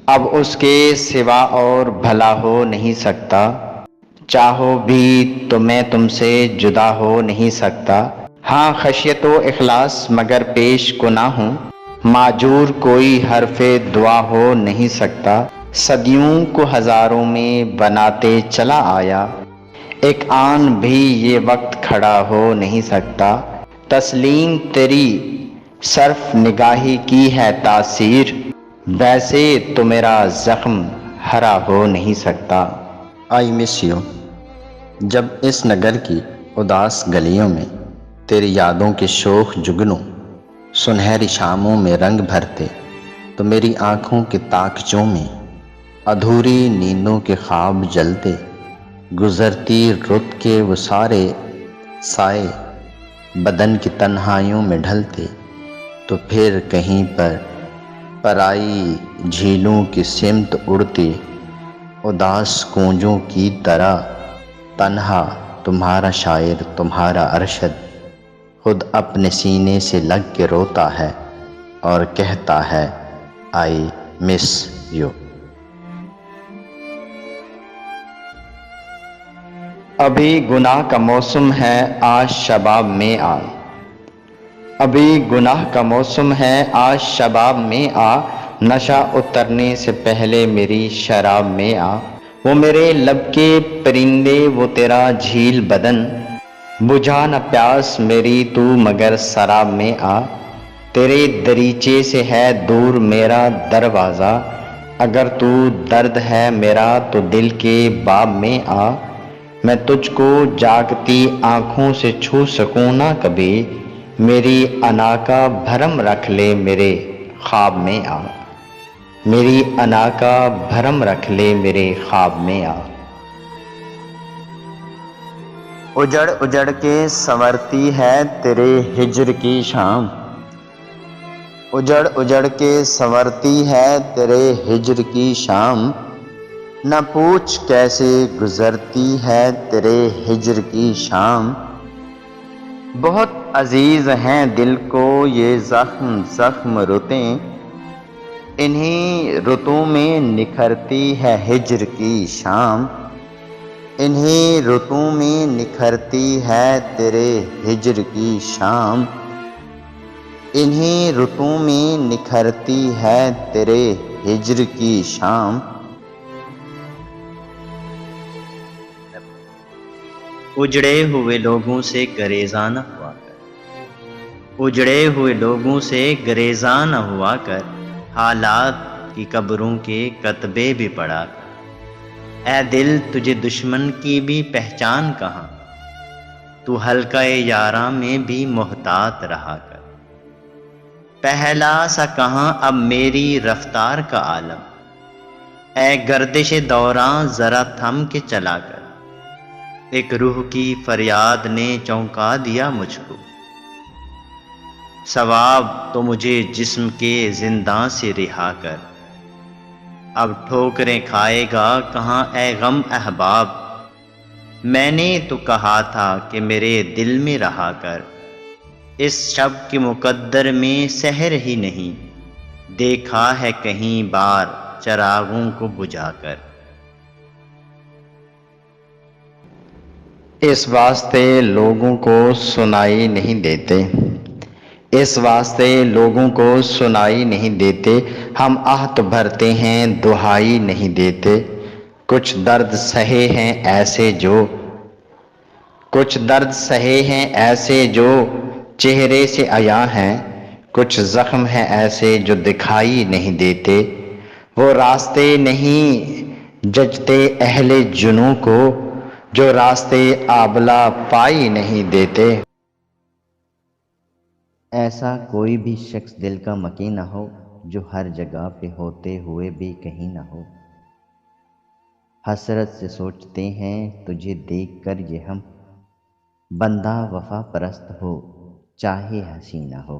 اب اس کے سوا اور بھلا ہو نہیں سکتا، چاہو بھی تو میں تم سے جدا ہو نہیں سکتا۔ ہاں خشیت و اخلاص مگر پیش کو نہ ہوں، معجور کوئی حرف دعا ہو نہیں سکتا۔ صدیوں کو ہزاروں میں بناتے چلا آیا، ایک آن بھی یہ وقت کھڑا ہو نہیں سکتا۔ تسلیم تیری صرف نگاہی کی ہے تاثیر، ویسے تو میرا زخم ہرا ہو نہیں سکتا۔ آئی مس یو۔ جب اس نگر کی اداس گلیوں میں تیری یادوں کے شوخ جگنوں سنہری شاموں میں رنگ بھرتے، تو میری آنکھوں کے تاکچوں میں ادھوری نیندوں کے خواب جلتے۔ گزرتی رت کے وہ سارے سائے بدن کی تنہائیوں میں ڈھلتے، تو پھر کہیں پر پرائی جھیلوں کی سمت اڑتے، اداس کونجوں کی طرح تنہا تمہارا شاعر تمہارا ارشد خود اپنے سینے سے لگ کے روتا ہے اور کہتا ہے آئی مس یو۔ ابھی گناہ کا موسم ہے آج شباب میں آ، ابھی گناہ کا موسم ہے آج شباب میں آ، نشہ اترنے سے پہلے میری شراب میں آ۔ وہ میرے لب کے پرندے وہ تیرا جھیل بدن، بجھا نہ پیاس میری تو مگر سراب میں آ۔ تیرے دریچے سے ہے دور میرا دروازہ، اگر تو درد ہے میرا تو دل کے باب میں آ۔ میں تجھ کو جاگتی آنکھوں سے چھو سکوں نہ کبھی، میری انا کا بھرم رکھ لے میرے خواب میں آ، میری انا کا بھرم رکھ لے میرے خواب میں آ۔ اجڑ اجڑ کے سنورتی ہے تیرے ہجر کی شام، اجڑ اجڑ کے سنورتی ہے تیرے ہجر کی شام، نہ پوچھ کیسے گزرتی ہے تیرے ہجر کی شام۔ بہت عزیز ہیں دل کو یہ زخم زخم رتیں، انہی رتوں میں نکھرتی ہے ہجر کی شام، انہی رتوں میں نکھرتی ہے تیرے ہجر کی شام، انہی رتوں میں نکھرتی ہے تیرے ہجر کی شام۔ اجڑے ہوئے لوگوں سے گریزاں نہ ہوا کر، اجڑے ہوئے لوگوں سے گریزاں نہ ہوا کر، حالات کی قبروں کے کتبے بھی پڑھا کر۔ اے دل تجھے دشمن کی بھی پہچان کہاں، تو حلقہ یاراں میں بھی محتاط رہا کر۔ پہلا سا کہاں اب میری رفتار کا عالم، اے گردش دوراں ذرا تھم کے چلا کر۔ ایک روح کی فریاد نے چونکا دیا مجھ کو، ثواب تو مجھے جسم کے زنداں سے رہا کر۔ اب ٹھوکریں کھائے گا کہاں اے غم احباب، میں نے تو کہا تھا کہ میرے دل میں رہا کر۔ اس شب کے مقدر میں سحر ہی نہیں، دیکھا ہے کہیں بار چراغوں کو بجھا کر۔ اس واسطے لوگوں کو سنائی نہیں دیتے، اس واسطے لوگوں کو سنائی نہیں دیتے، ہم آہ تو بھرتے ہیں دہائی نہیں دیتے۔ کچھ درد سہے ہیں ایسے جو، کچھ درد سہے ہیں ایسے جو چہرے سے عیاں ہیں، کچھ زخم ہیں ایسے جو دکھائی نہیں دیتے۔ وہ راستے نہیں جچتے اہل جنوں کو، جو راستے آبلا پائی نہیں دیتے۔ ایسا کوئی بھی شخص دل کا مکیں نہ ہو، جو ہر جگہ پہ ہوتے ہوئے بھی کہیں نہ ہو۔ حسرت سے سوچتے ہیں تجھے دیکھ کر یہ ہم، بندہ وفا پرست ہو چاہے حسین نہ ہو۔